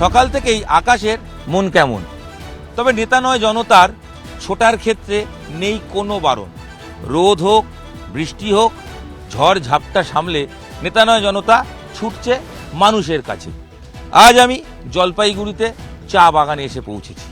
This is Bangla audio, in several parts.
সকাল থেকেই আকাশের মন কেমন। তবে নেতা নয় জনতার ছোটার ক্ষেত্রে নেই কোনো বারণ। রোদ হোক, বৃষ্টি হোক, ঝড় ঝাপটা সামলে নেতা নয় জনতা ছুটছে মানুষের কাছে। আজ আমি জলপাইগুড়িতে চা বাগানে এসে পৌঁছেছি।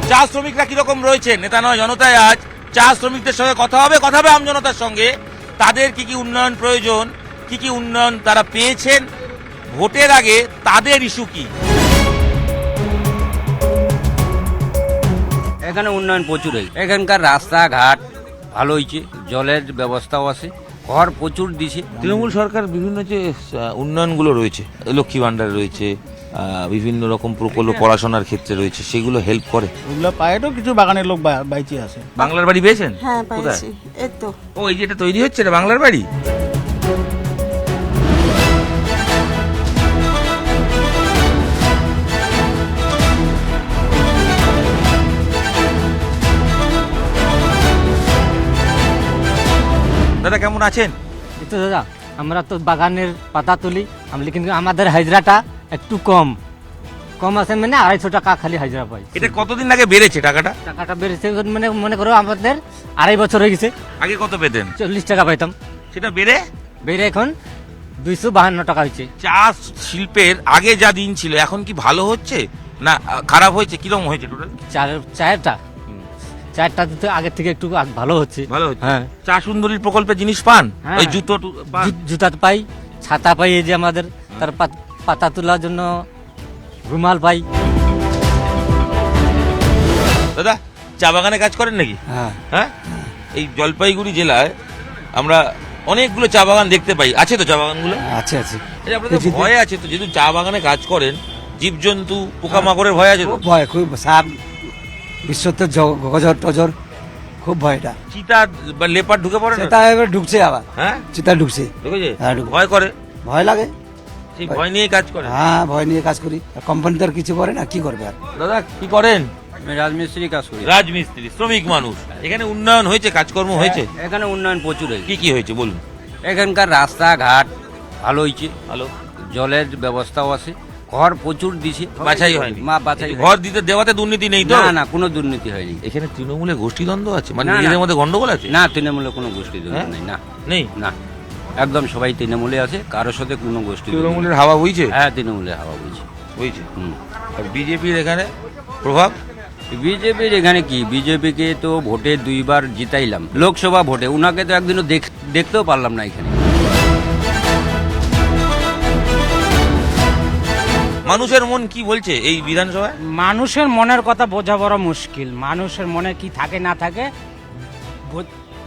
চা শ্রমিকরা কিরকম রয়েছে নেতা নয় জনতায়? আজ চা শ্রমিকদের সঙ্গে কথা হবে আমজনতার সঙ্গে। তাদের কি কি উন্নয়ন প্রয়োজন, কি কি উন্নয়ন তারা পেয়েছেন, ভোটের আগে তাদের ইস্যু কি। এখানে উন্নয়ন প্রচুর হয়েছে। এখানকার রাস্তাঘাট ভালো হয়েছে, জলের ব্যবস্থাও আছে, ঘর প্রচুর দিছে। তৃণমূল সরকার বিভিন্ন যে উন্নয়নগুলো রয়েছে, লক্ষ্মী ভান্ডার রয়েছে, বিভিন্ন রকম প্রকল্প পড়াশোনার ক্ষেত্রে রয়েছে, সেগুলো হেল্প করে। ওগুলো পায়েও কিছু বাগানের লোক বাইচে আছে। বাংলার বাড়ি পেয়েছেন? হ্যাঁ কোথায়? পেয়েছি, এই তো। ও, এই যেটা তৈরি হচ্ছে এটা বাংলার বাড়ি। দাদা কেমন আছেন? এই তো দাদা, আমরা তো বাগানের পাতা তুলি, কিন্তু আমাদের হাজরাটা একটু কম আছে, মানে 250 টাকা খালি হাজরা পাই। এটা কতদিন আগে বেড়েছে টাকাটা? টাকাটা বেড়েছে, মানে মনে করো আমাদের 2.5 বছর হয়ে গেছে। আগে কত পেতেন? 40 টাকা পাইতাম, সেটা বেড়ে এখন 252 টাকা হয়েছে। চা শিল্পের আগে যা দিন ছিল এখন কি ভালো হচ্ছে না খারাপ হয়েছে? কিরকম হয়েছে টোটাল? চারটা তো আগের থেকে একটু ভালো হচ্ছে। ভালো হচ্ছে। হ্যাঁ, চা সুন্দরীর প্রকল্পে জিনিস পান? হ্যাঁ। ওই জুতো পান? জুতা পাই, ছাতা পাই, এই যে আমাদের তার পাতা তোলার জন্য রুমাল পাই। দাদা চা বাগানে কাজ করেন নাকি? হ্যাঁ, এই জলপাইগুড়ি জেলায় আমরা অনেকগুলো চা বাগান দেখতে পাই। আছে তো চা বাগানগুলো? আছে আছে। এই আপনাদের ভয় আছে তো, যেহেতু চা বাগানে কাজ করেন, জীবজন্তু পোকামাকড়ের ভয় আছে তো? ভয় খুব, সাপ বিশ্বতে গজর টজর খুব ভয়টা। চিতা বা লেপার ঢুকে পড়ে না? সেটা এবার ঢুকছে, আবার হ্যাঁ চিতা ঢুকছে। ঢুকেছে? হ্যাঁ, ঢুকে। ভয় করে? ভয় লাগে। সেই ভয় নিয়ে কাজ করে? হ্যাঁ, ভয় নিয়ে কাজ করি। কোম্পানি তো আর কিছু করে না, কি করবে আর। দাদা কি করেন? আমি রাজমিস্ত্রি কাজ করি। রাজমিস্ত্রি, শ্রমিক মানুষ। এখানে উন্নয়ন হয়েছে, কাজকর্ম হয়েছে? এখানে উন্নয়ন প্রচুর হয়েছে। কি কি হয়েছে বলুন? এখানকার রাস্তাঘাট ভালো হয়েছে, ভালো। জলের ব্যবস্থাও আছে, ঘর প্রচুর দিছে। বাছাই হয়নি? বাছাই ঘর দিতে দেওয়াতে দুর্নীতি নেই তো? না না, কোনো দুর্নীতি হয়নি। এখানে তৃণমূলে গোষ্ঠীদ্বন্দ্ব আছে, মানে না, না। নিজেদের মধ্যে গন্ডগোল আছে? না, তৃণমূলে কোনো গোষ্ঠী হ্যাঁ? নেই। না নেই। না, একদম সবাই তৃণমূলে আছে, কারোর সাথে কোনো গোষ্ঠী তৃণমূলের হাওয়া বইছে? হ্যাঁ, তৃণমূলের হাওয়া বইছে। বইছে। হুম। আর বিজেপির এখানে প্রভাব? বিজেপির এখানে কি, বিজেপিকে তো ভোটে 2 বার জিতাইলাম, লোকসভা ভোটে। উনাকে তো একদিনও দেখতেও পারলাম না এখানে। মানুষের মন কি বলছে এই বিধানসভায়? মানুষের মনের কথা বোঝা বড় মুশকিল। মানুষের মনে কি থাকে না থাকে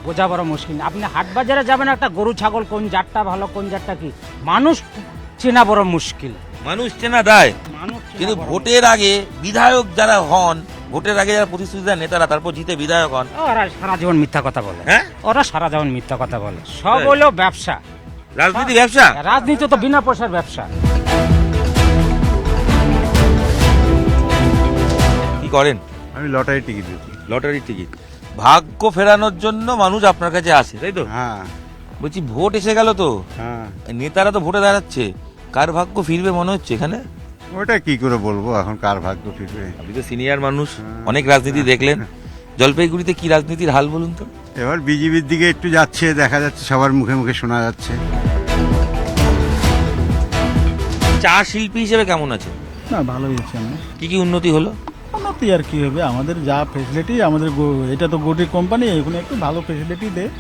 বোঝা বড় মুশকিল। আপনি হাট বাজারে যাবেন, একটা গরু ছাগল কোন জাতটা ভালো, কোন জাতটা কি, মানুষ চেনা বড় মুশকিল। মানুষ চেনা দেয়, মানুষ চেনা কিন্তু বড় ভোটের আগে বিধায়ক যারা হন, ভোটের আগে যারা প্রতিশ্রুতি দেন নেতারা, তারপর জিতে বিধায়ক হন, মুশকিল। ওরা সারা জীবন মিথ্যা কথা বলে। হ্যাঁ? ওরা সারা জীবন মিথ্যা কথা বলে। সব তাই? হলো ব্যবসা। রাজনীতি ব্যবসা? রাজনীতি তো বিনা পয়সার ব্যবসা। কি করেন? আমি লটারি টিকিট দিচ্ছি। লটারির টিকিট। ভাগ্য ফেরানোর জন্য মানুষ আপনার কাছে আসে, তাই তো? হ্যাঁ বলছি ভোট এসে গেল তো, হ্যাঁ, নেতারা তো ভোটে দাঁড়াচ্ছে, কার ভাগ্য ফিরবে মনে হচ্ছে এখানে? ওটা কি করে বলবো এখন কার ভাগ্য ফিরবে। আপনি তো সিনিয়র মানুষ, অনেক রাজনীতি দেখলেন। জলপাইগুড়িতে কি রাজনীতির হাল বলুন তো? এবার বিজেপির দিকে একটু যাচ্ছে, দেখা যাচ্ছে, সবার মুখে মুখে শোনা যাচ্ছে। চা শিল্পী হিসেবে কেমন আছে? না, ভালোই আছে। আমরা কি কি উন্নতি হলো? উন্নতি আর কি হবে, আমাদের যা ফেসিলিটি, আমাদের এটা তো গোটি কোম্পানি, এখানে একটু ভালো ফেসিলিটি দেয়।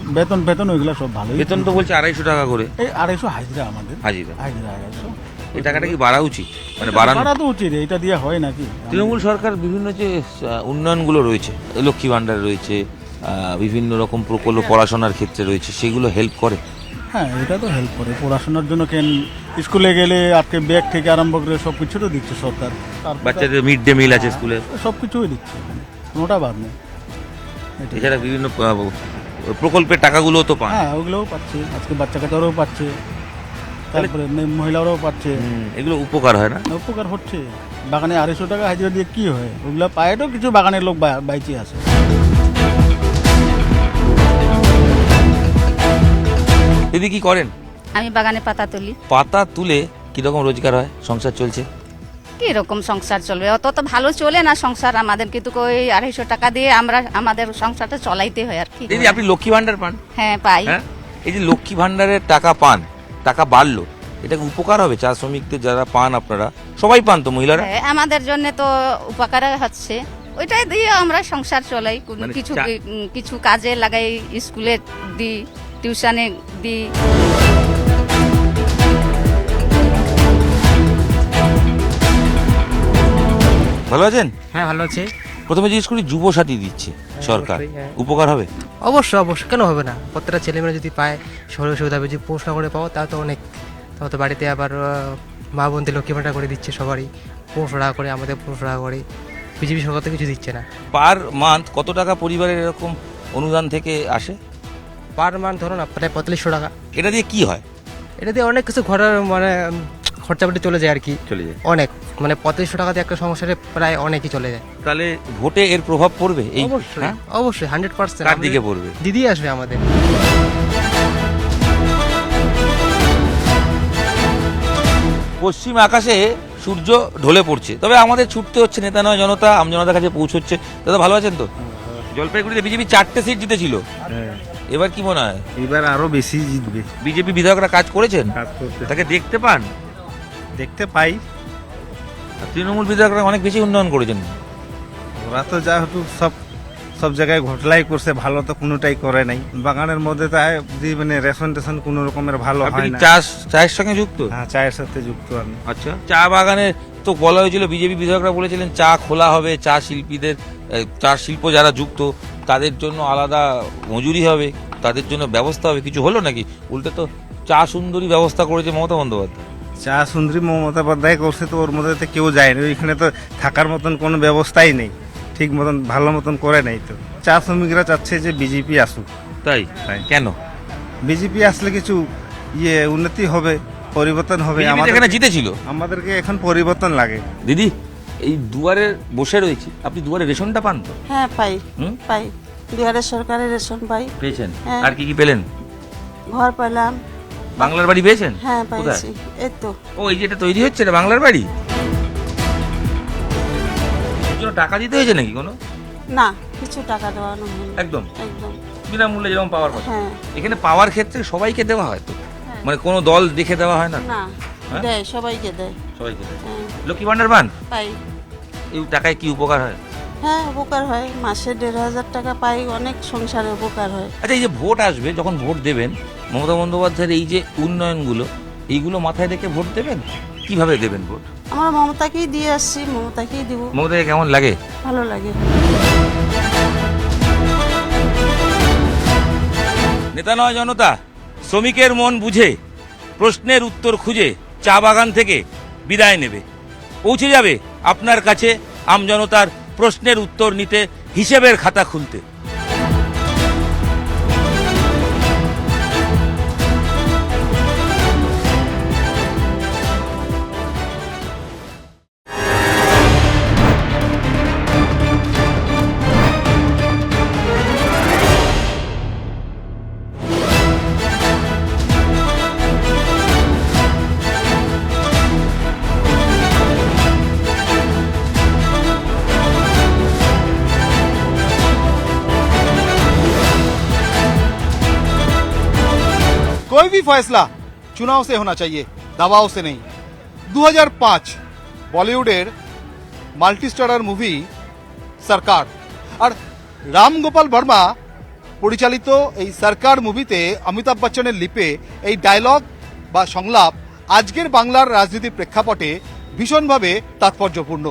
বেতন ওইগুলো সব ভালোই। বেতন তো বলছে 250 টাকা করে এই 250 হাজিরা আমাদের। হাজিরা। 250। এই টাকাটা কি বাড়া উচিত? মানে বাড়ানো বাড়া তো উচিত, এটা দিয়ে হয় নাকি? তৃণমূল সরকার বিভিন্ন যে উন্নয়নগুলো রয়েছে, লক্ষ্মী ভান্ডার রয়েছে, বিভিন্ন রকম প্রকল্প পড়াশোনার ক্ষেত্রে রয়েছে, সেগুলো হেল্প করে? হ্যাঁ, এটা তো হেল্প করে। পড়াশোনার জন্য কেন স্কুলে গেলে আপনি ব্যাগ থেকে আরম্ভ করে সব কিছু তো দিচ্ছে সরকার। বাচ্চাদের মিড ডে মিল আছে স্কুলে, সব কিছুই দিচ্ছে এখানে, কোনোটা বাদ নেই। এটাই। এছাড়া বিভিন্ন প্রকল্পের টাকাগুলো তো পান। হ্যাঁ, ওগুলোও পাচ্ছে, আজকে বাচ্চা কাচ্চারাও পাচ্ছে। তারপরে মহিলারাও পাচ্ছে। এগুলো উপকার হয় না? উপকার হচ্ছে। বাগানে 250 টাকা হাজিরা দিয়ে কি হয়, ওগুলা পায়েও কিছু বাগানের লোক বাইচে আছে। দিদি কি করেন? আমি বাগানে পাতা তুলি। পাতা তুলে কিরকম রোজগার হয়, সংসার চলছে? কি রকম সংসার চলবে, অত তো ভালো চলে না সংসার আমাদের, কিন্তু ওই 250 টাকা দিয়ে আমরা আমাদের সংসারটা চলাইতে হয় আর কি। দিদি আপনি লক্ষ্মী ভান্ডার পান? হ্যাঁ পাই। হ্যাঁ, এই যে লক্ষ্মী ভান্ডারের টাকা পান, টাকা বাড়লো, এটা কি উপকার হবে? চা শ্রমিকদের যারা পান, আপনারা সবাই পান তো, মহিলারা? হ্যাঁ, আমাদের জন্য তো উপকার হচ্ছে, ওইটাই দিয়ে আমরা সংসার চলাই। মানে কিছু কিছু কাজে লাগাই, স্কুলে দিই, টিউশনে দিই। ভালো আছেন? হ্যাঁ ভালো আছে। প্রথমে জিজ্ঞেস করি, যুবসাথী দিচ্ছে সরকার, অবশ্যই, হ্যাঁ। উপকার হবে? অবশ্যই অবশ্যই, কেন হবে না? প্রত্যেকটা ছেলেমেয়েরা যদি পায় সরল সুবিধা হবে, যদি পড়াশোনা করে পাও তা তো অনেক। তাও তো বাড়িতে আবার মা বোনদের লক্ষ্মী ভাণ্ডার করে দিচ্ছে সবারই, 1500 টাকা করে, আমাদের 1500 টাকা করে। বিজেপি সরকার তো কিছু দিচ্ছে না। পার মান্থ কত টাকা পরিবারের এরকম অনুদান থেকে আসে? পার মান্থ ধরুন প্রায় 4500 টাকা। এটা দিয়ে কি হয়? এটা দিয়ে অনেক কিছু ঘরের মানে খরচাপাতি চলে যায় আর কি, চলে যায় অনেক। মানে 4500 টাকা দিয়ে একটা সংসারে প্রায় অনেকই চলে যায়। তাহলে ভোটে এর প্রভাব পড়বে? এই অবশ্যই হ্যাঁ? অবশ্যই 100%। কার দিকে পড়বে? দিদি আসবে আমাদের। পশ্চিম আকাশে সূর্য ঢলে পড়ছে, তবে আমাদের ছুটতে হচ্ছে, নেতা নয় জনতা, আমজনতার কাছে পৌঁছচ্ছে। দাদা ভালো আছেন তো? জলপাইগুড়িতে বিজেপি 4টে সিট জিতেছিল, এবার কি মনে হয়? এবার আরো বেশি জিতবে। বিজেপি বিধায়করা কাজ করেছেন? কাজ করতে তাকে দেখতে পান? দেখতে পাই। আর তৃণমূল বিধায়করা অনেক বেশি উন্নয়ন করেছেন। ওরা তো যা হতো সব জায়গায় ঘোটালাই করছে, ভালো তো কোনোটাই করে নাই। বাগানের মধ্যে তো মানে রেশন টেশন কোনো রকমের ভালো আপনি হয় কি না। চায়ের সঙ্গে যুক্ত? হ্যাঁ, চায়ের সাথে যুক্ত আমি। আচ্ছা, চা বাগানে তো বলা হয়েছিল, বিজেপি বিধায়করা বলেছিলেন চা খোলা হবে, চা শিল্পীদের, চা শিল্প যারা যুক্ত তাদের জন্য আলাদা মজুরি হবে, তাদের জন্য ব্যবস্থা হবে। কিছু হলো নাকি? উল্টে তো চা সুন্দরী ব্যবস্থা করেছে মমতা বন্দ্যোপাধ্যায়। চা সুন্দরী মমতা বন্দ্যোপাধ্যায় করছে, তো ওর মধ্যে তো কেউ যায় না। ওইখানে তো থাকার মতন কোনো ব্যবস্থাই নেই, ঠিক মতন ভালো মতন করে নাই। তো চা শ্রমিকরা চাচ্ছে যে বিজেপি আসুক। তাই? তাই। কেন? বিজেপি আসলে কিছু উন্নতি হবে, পরিবর্তন হবে। বিজেপি এখানে জিতেছিল। আমাদেরকে এখন পরিবর্তন লাগে। দিদি, এই দুয়ারে বসে রয়েছি, আপনি দুয়ারে রেশনটা পান তো? হ্যাঁ পাই, হুম? পাই। বিহারের সরকারের রেশন পাই। পেয়েছেন? হ্যাঁ। আর কি কি পেলেন? ঘর পেলাম। বাংলার বাড়ি পেয়েছেন? হ্যাঁ কোথায়? পাইছি, এই তো। ও, এই যেটা তৈরি হচ্ছে, এটা বাংলার বাড়ি? এর জন্য টাকা দিতে হয়েছে নাকি কোনো? না, কিছু টাকা দেওয়ানো হয়নি। একদম একদম। বিনামূল্যে যেরকম পাওয়ার কথা। হ্যাঁ। এখানে পাওয়ার ক্ষেত্রে সবাইকে দেওয়া হয় তো? হ্যাঁ। মানে কোনো দল দেখে দেওয়া হয় না? না, হ্যাঁ? দেয়, সবাইকে দেয়। সবাইকে দেয়। হ্যাঁ, লক্ষ্মী ভান্ডার পান? পাই। এই টাকায় কি উপকার হয়? হ্যাঁ, উপকার হয়। মাসে 1500 টাকা পাই, অনেক সংসারে উপকার হয়। আচ্ছা, এই যে ভোট আসবে, যখন ভোট দেবেন, মমতা বন্দ্যোপাধ্যায়ের এই যে উন্নয়নগুলো, এইগুলো মাথায় রেখে ভোট দেবেন? কিভাবে দেবেন ভোট? আমরা মমতাকেই দিয়ে আসছি, মমতাকেই দিব। মমতাকে কেমন লাগে? ভালো লাগে। নেতা নয় জনতা, শ্রমিকের মন বুঝে, প্রশ্নের উত্তর খুঁজে চা বাগান থেকে বিদায় নেবে। পৌঁছে যাবে আপনার কাছে আমজনতার প্রশ্নের উত্তর নিতে, হিসেবের খাতা খুলতে। कोई भी फैसला चुनाव से होना चाहिए, दबाव से नहीं। 2005 বলিউডের মাল্টি স্টারার মুভি সরকার, আর রাম গোপাল বর্মা পরিচালিত এই সরকার মুভিতে অমিতাভ বচ্চনের লিপে এই ডায়লগ বা সংলাপ আজকের বাংলার রাজনীতির প্রেক্ষাপটে ভীষণভাবে তাৎপর্যপূর্ণ।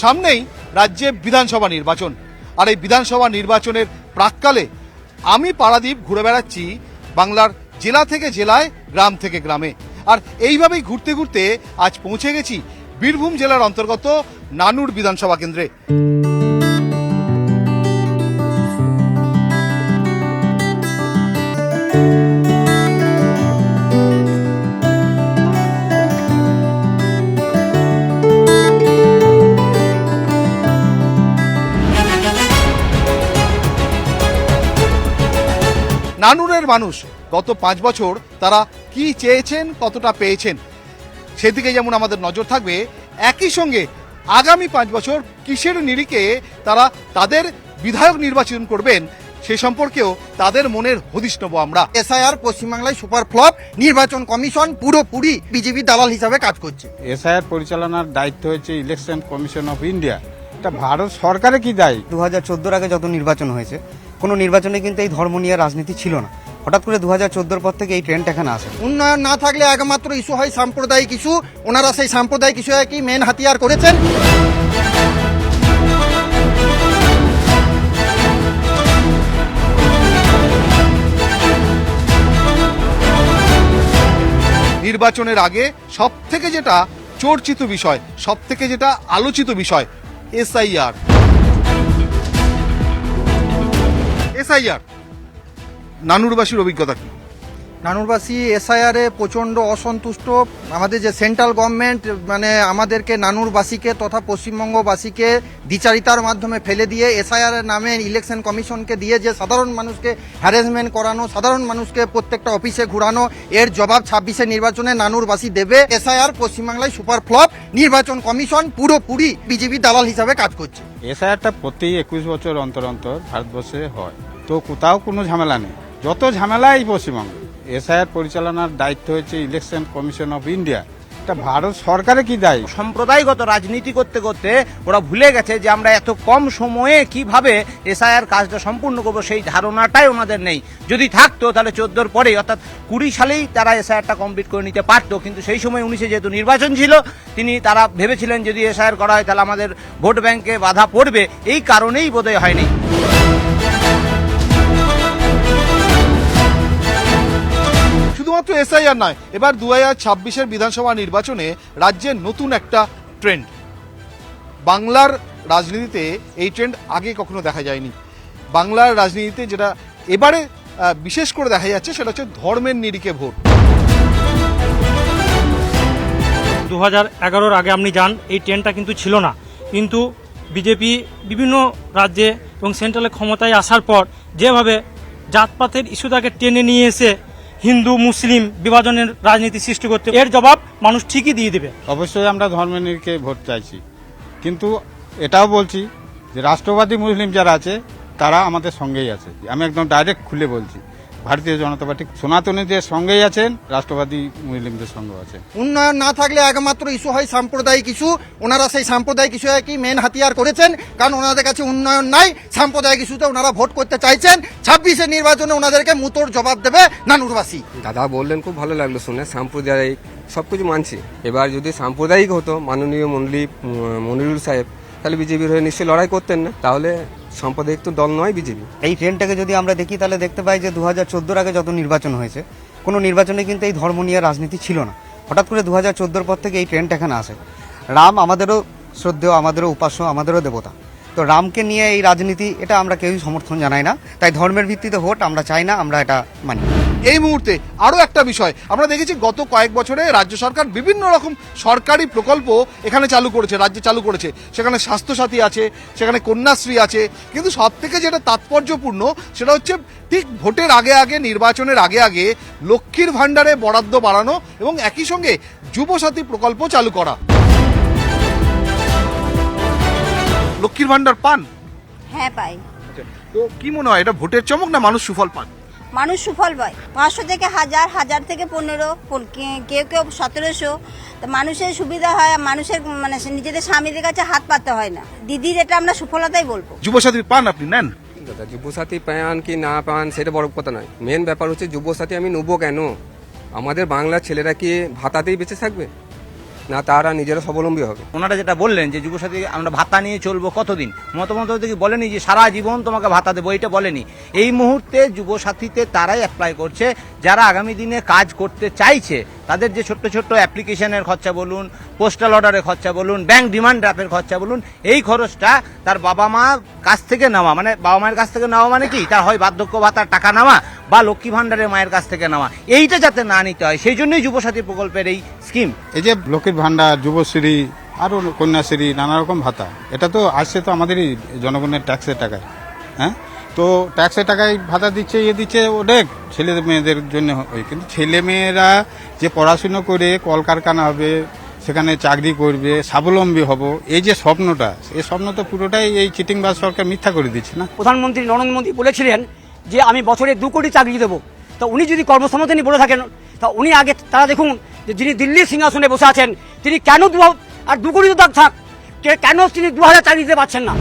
সামনেই রাজ্যে বিধানসভা নির্বাচন, আর এই বিধানসভা নির্বাচনের প্রাক্কালে আমি পারাদীপ ঘুরে বেড়াচ্ছি বাংলার জেলা থেকে জেলায়, গ্রাম থেকে গ্রামে। আর এইভাবেই ঘুরতে ঘুরতে আজ পৌঁছে গেছি বীরভূম জেলার অন্তর্গত নানুর বিধানসভা কেন্দ্রে। নানুরের মানুষ গত 5 বছর তারা কি চেয়েছেন, কতটা পেয়েছেন, সেদিকে যেমন আমাদের নজর থাকবে, একই সঙ্গে আগামী 5 বছর কিসের নিরিখে তারা তাদের বিধায়ক নির্বাচন করবেন সে সম্পর্কেও তাদের মনের হদিশ নেব আমরা। এসআইআর পশ্চিমবাংলায় সুপার ফ্লপ, নির্বাচন কমিশন পুরোপুরি বিজেপি দালাল হিসাবে কাজ করছে। এসআইআর পরিচালনার দায়িত্ব হচ্ছে ইলেকশন কমিশন অফ ইন্ডিয়া। এটা ভারত সরকারে কি দায়ী? 2014 আগে যত নির্বাচন হয়েছে, কোনো নির্বাচনে কিন্তু এই ধর্ম নিয়ে রাজনীতি ছিল না। হঠাৎ করে 2014 পর থেকে এই ট্রেন্ড এখানে আসে। উন্নয়ন না থাকলে একমাত্র ইস্যু হয় সাম্প্রদায়িক ইস্যু। ওনারা সেই সাম্প্রদায়িক ইস্যুকে মেন হাতিয়ার করেছেন। নির্বাচনের আগে সব থেকে যেটা চর্চিত বিষয়, সব থেকে যেটা আলোচিত বিষয়, এসআইআর। নানুরবাসীর অভিজ্ঞতা কি? নানুরবাসী এসআইআর এ প্রচণ্ড অসন্তুষ্ট। আমাদের যে সেন্ট্রাল গভর্নমেন্ট মানে আমাদেরকে নানুরবাসীকে তথা পশ্চিমবঙ্গবাসীকে দ্বিচারিতার মাধ্যমে ফেলে দিয়ে এসআইআর এর নামে ইলেকশন কমিশনকে দিয়ে যে সাধারণ মানুষকে হ্যারাসমেন্ট করানো, সাধারণ মানুষকে প্রত্যেকটা অফিসে ঘুরানো, এর জবাব 26 নির্বাচনে নানুরবাসী দেবে। এসআইআর পশ্চিমবাংলায় সুপার ফ্লপ, নির্বাচন কমিশন পুরোপুরি বিজেপি দালাল হিসাবে কাজ করছে। এসআইআরটা প্রতি 21 বছর অন্তর অন্তর ভারতবর্ষে হয়, তো কোথাও কোনো ঝামেলা নেই। যত ঝামেলা এই পশ্চিমবঙ্গে। এসআইআর পরিচালনার দায়িত্ব হচ্ছে ইলেকশন কমিশন অফ ইন্ডিয়া। এটা ভারত সরকারে কি দায়ী? সম্প্রদায়গত রাজনীতি করতে করতে ওরা ভুলে গেছে যে আমরা এত কম সময়ে কিভাবে এসআইআর কাজটা সম্পূর্ণ করবো, সেই ধারণাটাই ওনাদের নেই। যদি থাকতো তাহলে 14 পরে অর্থাৎ 20 সালেই তারা এসআইআরটা কমপ্লিট করে নিতে পারতো, কিন্তু সেই সময় 19-এ যেহেতু নির্বাচন ছিল, তারা ভেবেছিলেন যদি এসআইআর করা হয় তাহলে আমাদের ভোট ব্যাংকে বাধা পড়বে, এই কারণেই বোধহয় হয়নি। শুধুমাত্র এসআইআর নয়, এবার 2026-এর বিধানসভা নির্বাচনে রাজ্যের নতুন একটা ট্রেন্ড। বাংলার রাজনীতিতে এই ট্রেন্ড আগে কখনো দেখা যায়নি। বাংলার রাজনীতিতে যেটা এবারে বিশেষ করে দেখা যাচ্ছে সেটা হচ্ছে ধর্মের নিরিখে ভোট। 2011-এর আগে আপনি যান, এই ট্রেন্ডটা কিন্তু ছিল না, কিন্তু বিজেপি বিভিন্ন রাজ্যে এবং সেন্ট্রালে ক্ষমতায় আসার পর যেভাবে জাতপাতের ইস্যুটাকে টেনে নিয়ে এসে হিন্দু মুসলিম বিভাজনের রাজনীতি সৃষ্টি করতে, এর জবাব মানুষ ঠিকই দিয়ে দেবে। অবশ্যই আমরা ধর্মের নিরিখে ভোট চাইছি, কিন্তু এটাও বলছি যে রাষ্ট্রবাদী মুসলিম যারা আছে তারা আমাদের সঙ্গেই আছে। আমি একদম ডাইরেক্ট খুলে বলছি, ভারতীয় জনতা পার্টি সনাতনীদের সঙ্গেই আছেন, রাষ্ট্রবাদী মুসলিমদের সঙ্গেও আছেন। উন্নয়ন না থাকলে একমাত্র ইস্যু হয় সাম্প্রদায়িক ইস্যু। ওনারা সেই সাম্প্রদায়িক ইস্যুকেই মেন হাতিয়ার করেছেন, কারণ ওনাদের কাছে উন্নয়ন নাই। সাম্প্রদায়িক ইস্যুতে ওনারা ভোট করতে চাইছেন। 26-এর নির্বাচনে ওনাদেরকে মুতোর জবাব দেবে নানুরবাসী। দাদা বললেন, খুব ভালো লাগলো শুনে। সাম্প্রদায়িক সবকিছু মানছি। এবার যদি সাম্প্রদায়িক হতো মাননীয় মনিরুল সাহেব, তাহলে বিজেপির হয়ে নিশ্চয়ই লড়াই করতেন না। তাহলে সাম্প্রদায়িক তো দল নয় বিজেপি। এই ট্রেন্ডটাকে যদি আমরা দেখি তাহলে দেখতে পাই যে 2014 আগে যত নির্বাচন হয়েছে, কোনো নির্বাচনে কিন্তু এই ধর্ম নিয়ে রাজনীতি ছিল না। হঠাৎ করে 2014 পর থেকে এই ট্রেন্ড এখানে আসে। রাম আমাদেরও শ্রদ্ধেয়, আমাদেরও উপাস্য, আমাদেরও দেবতা। তো রামকে নিয়ে এই রাজনীতি, এটা আমরা কেউই সমর্থন জানাই না। তাই ধর্মের ভিত্তিতে ভোট আমরা চাই না, আমরা এটা মানি। এই মুহূর্তে আরো একটা বিষয় আমরা দেখেছি, গত কয়েক বছরে রাজ্য সরকার বিভিন্ন রকম সরকারি প্রকল্প এখানে চালু করেছে, রাজ্যে চালু করেছে। সেখানে স্বাস্থ্যসাথী আছে, সেখানে কন্যাশ্রী আছে, কিন্তু সব থেকে যেটা তাৎপর্যপূর্ণ সেটা হচ্ছে ঠিক ভোটের আগে আগে, নির্বাচনের আগে আগে লক্ষ্মীর ভাণ্ডারে বরাদ্দ বাড়ানো এবং একই সঙ্গে যুবসাথী প্রকল্প চালু করা। লক্ষ্মীর ভাণ্ডার পান? হ্যাঁ পাই। তো কি মনে হয়, এটা ভোটের চমক না মানুষ সুফল পান? মানুষ সুফল পায়। 500 থেকে 1000, 1000 থেকে 15, কেউ কেউ 1700। তো মানুষের সুবিধা হয়, মানুষের মানে নিজেদের স্বামীদের কাছে হাত পাততে হয় না। দিদির এটা আমরা সুফলতাই বলবো। যুবসাথী পান আপনি নেন? দাদা যুবসাথী পান কি না পান সেটা বড় কথা নয়। মেন ব্যাপার হচ্ছে যুবসাথী আমি নেবো কেন? আমাদের বাংলার ছেলেরা কি ভাতাতেই বেঁচে থাকবে, না তারা নিজেরা স্বাবলম্বী হবে? ওনারা যেটা বললেন যে যুবসাথী আমরা ভাতা নিয়ে চলবো কতদিন, মতামত কি বলেনি যে সারা জীবন তোমাকে ভাতা দেবো, এটা বলেনি। এই মুহূর্তে যুবসাথীতে তারাই অ্যাপ্লাই করছে যারা আগামী দিনে কাজ করতে চাইছে। তাদের যে ছোট্ট ছোট্ট অ্যাপ্লিকেশনের খরচা বলুন, পোস্টাল অর্ডারের খরচা বলুন, ব্যাংক ডিমান্ড ড্রাফটের খরচা বলুন, এই খরচটা তার বাবা মা কাছ থেকে নেওয়া, মানে বাবা মায়ের কাছ থেকে নেওয়া মানে কি, তার হয় বার্ধক্য ভাতার টাকা নেওয়া বা লক্ষ্মী ভাণ্ডারের মায়ের কাছ থেকে নেওয়া, এইটা যাতে না নিতে হয় সেই জন্যই যুবসাথী প্রকল্পের এই স্কিম। এই যে লক্ষ্মীর ভাণ্ডার, যুবশ্রী, আরও কন্যাশ্রী, নানা রকম ভাতা, এটা তো আসছে তো আমাদেরই জনগণের ট্যাক্সের টাকায়। হ্যাঁ, তো ট্যাক্সের টাকায় ভাতা দিচ্ছে দিচ্ছে অনেক ছেলে মেয়েদের জন্য হয়, কিন্তু ছেলে মেয়েরা যে পড়াশুনো করে কলকারখানা হবে, সেখানে চাকরি করবে, স্বাবলম্বী হব, এই যে স্বপ্নটা, এই স্বপ্ন তো পুরোটাই এই চিটিংবাজ সরকার মিথ্যা করে দিচ্ছে না। প্রধানমন্ত্রী নরেন্দ্র মোদী বলেছিলেন যে আমি বছরে 2 কোটি চাকরি দেবো। তা উনি যদি কর্মসংস্থানই বলে থাকেন, তা উনি আগে তারা দেখুন যে যিনি দিল্লির সিংহাসনে বসে আছেন তিনি কেন 2 কোটি তো থাক, কেন তিনি 2000 চাকরি দিতে পারছেন না?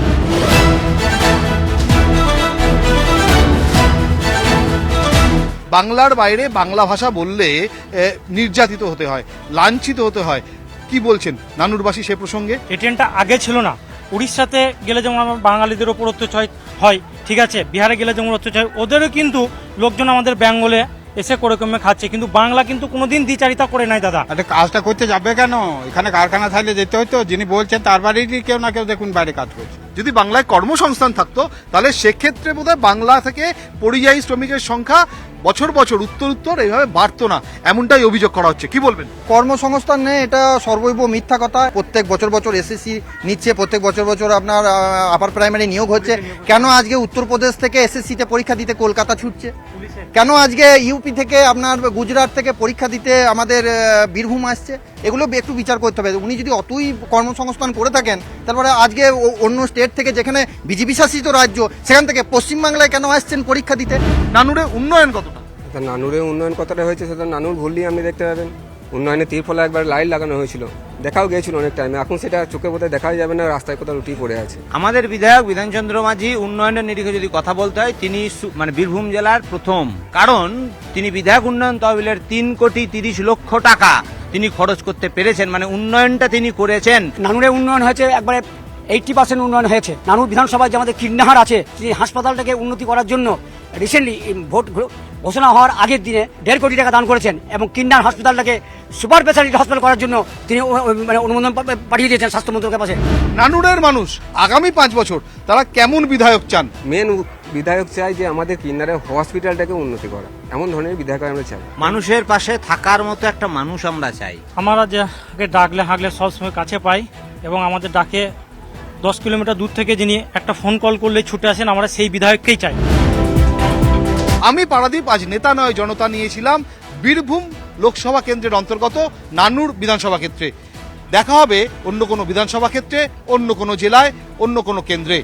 বাংলার বাইরে বাংলা ভাষা বললে নির্যাতিত হতে হয়, লাঞ্ছিত হতে হয়, কি বলছেন নানুরবাসী সে প্রসঙ্গে? এই ট্রেনটা আগে ছিল না। উড়িষ্যাতে গেলে যেমন আমার বাঙালিদের ওপর অত্যাচার হয়, ঠিক আছে, বিহারে গেলে যেমন অত্যাচার, ওদেরও কিন্তু লোকজন আমাদের বেঙ্গলে এসে করে কমে খাচ্ছে, কিন্তু বাংলা কিন্তু কোনোদিন দ্বিচারিতা করে নাই দাদা। আরে কাজটা করতে যাবে কেন? এখানে কারখানা থাকলে যেতে হইতো, যিনি বলছেন তার বাড়িরই কেউ না কেউ দেখুন বাইরে কাজ করছে। যদি বাংলায় কর্মসংস্থান থাকতো তাহলে সেক্ষেত্রে বোধহয় বাংলা থেকে পরিযায়ী শ্রমিকের সংখ্যা বছর বছর উত্তর এইভাবে বাড়তো না, এমনটাই অভিযোগ করা হচ্ছে। কি বলবেন? কর্মসংস্থান নেই, এটা সর্বৈব মিথ্যা কথা। প্রত্যেক বছর এসএসসি নিচ্ছে, প্রত্যেক বছর আপনার আপার প্রাইমারি নিয়োগ হচ্ছে। কেন আজকে উত্তরপ্রদেশ থেকে এসএসসিতে পরীক্ষা দিতে কলকাতা ছুটছে? কেন আজকে ইউপি থেকে আপনার গুজরাট থেকে পরীক্ষা দিতে আমাদের বীরভূম আসছে? এগুলো একটু বিচার করতে হবে। উনি যদি অতই কর্মসংস্থান করে থাকেন, তারপরে আজকে অন্য স্টেট থেকে, যেখানে বিজেপি শাসিত রাজ্য, সেখান থেকে পশ্চিমবাংলায় কেন আসছেন পরীক্ষা দিতে? নানুরে উন্নয়ন কতটা? নানুরে উন্নয়ন কতটা হয়েছে সেটা নানুর ঘুরলেই আপনি দেখতে পাবেন। উন্নয়নে তীরফলা একবার লাইট লাগানো হয়েছিল, দেখাও গিয়েছিল অনেক টাইমে, এখন সেটা চোখে বোধহয় দেখাই যাবে না, রাস্তায় কোথাও লুটিয়ে পড়ে আছে। আমাদের বিধায়ক বিধানচন্দ্র মাঝি উন্নয়নের নিরিখে যদি কথা বলতে হয়, তিনি মানে বীরভূম জেলার প্রথম, কারণ তিনি বিধায়ক উন্নয়ন তহবিলের 3,30,00,000 টাকা তিনি খরচ করতে পেরেছেন, মানে উন্নয়নটা তিনি করেছেন। নানুরে উন্নয়ন হয়েছে একবারে 80% উন্নয়ন হয়েছে। নানুর বিধানসভায় যে আমাদের কিডনাহার আছে, তিনি হাসপাতালটাকে উন্নতি করার জন্য রিসেন্টলি ভোট ঘোষণা হওয়ার আগের দিনে 1.5 কোটি টাকা দান করেছেন, এবং কিডনার হাসপাতালটাকে সুপার স্পেশালিটি হাসপাতাল করার জন্য তিনি মানে অনুমোদন পাঠিয়ে দিয়েছেন স্বাস্থ্য মন্ত্রকের কাছে। নানুরের মানুষ আগামী 5 বছর তারা কেমন বিধায়ক চান? মেন বিধায়ক চাই যে আমাদের কিন্নারের হসপিটালটাকে উন্নতি করা, এমন ধরনের বিধায়ক আমরা চাই। মানুষের পাশে থাকার মতো একটা মানুষ আমরা চাই। আমরা যাকে ডাকলে হাঁকলে সবসময় কাছে পাই, এবং আমাদের ডাকে 10 কিলোমিটার দূর থেকে যিনি একটা ফোন কল করলে ছুটে আসেন, আমরা সেই বিধায়ককেই চাই। আমি পারাদীপ আজ নেতা নয় জনতা নিয়েছিলাম বীরভূম লোকসভা কেন্দ্রের অন্তর্গত নানুর বিধানসভা ক্ষেত্রে। দেখা হবে অন্য কোনো বিধানসভা ক্ষেত্রে, অন্য কোনো জেলায়, অন্য কোনো কেন্দ্রে।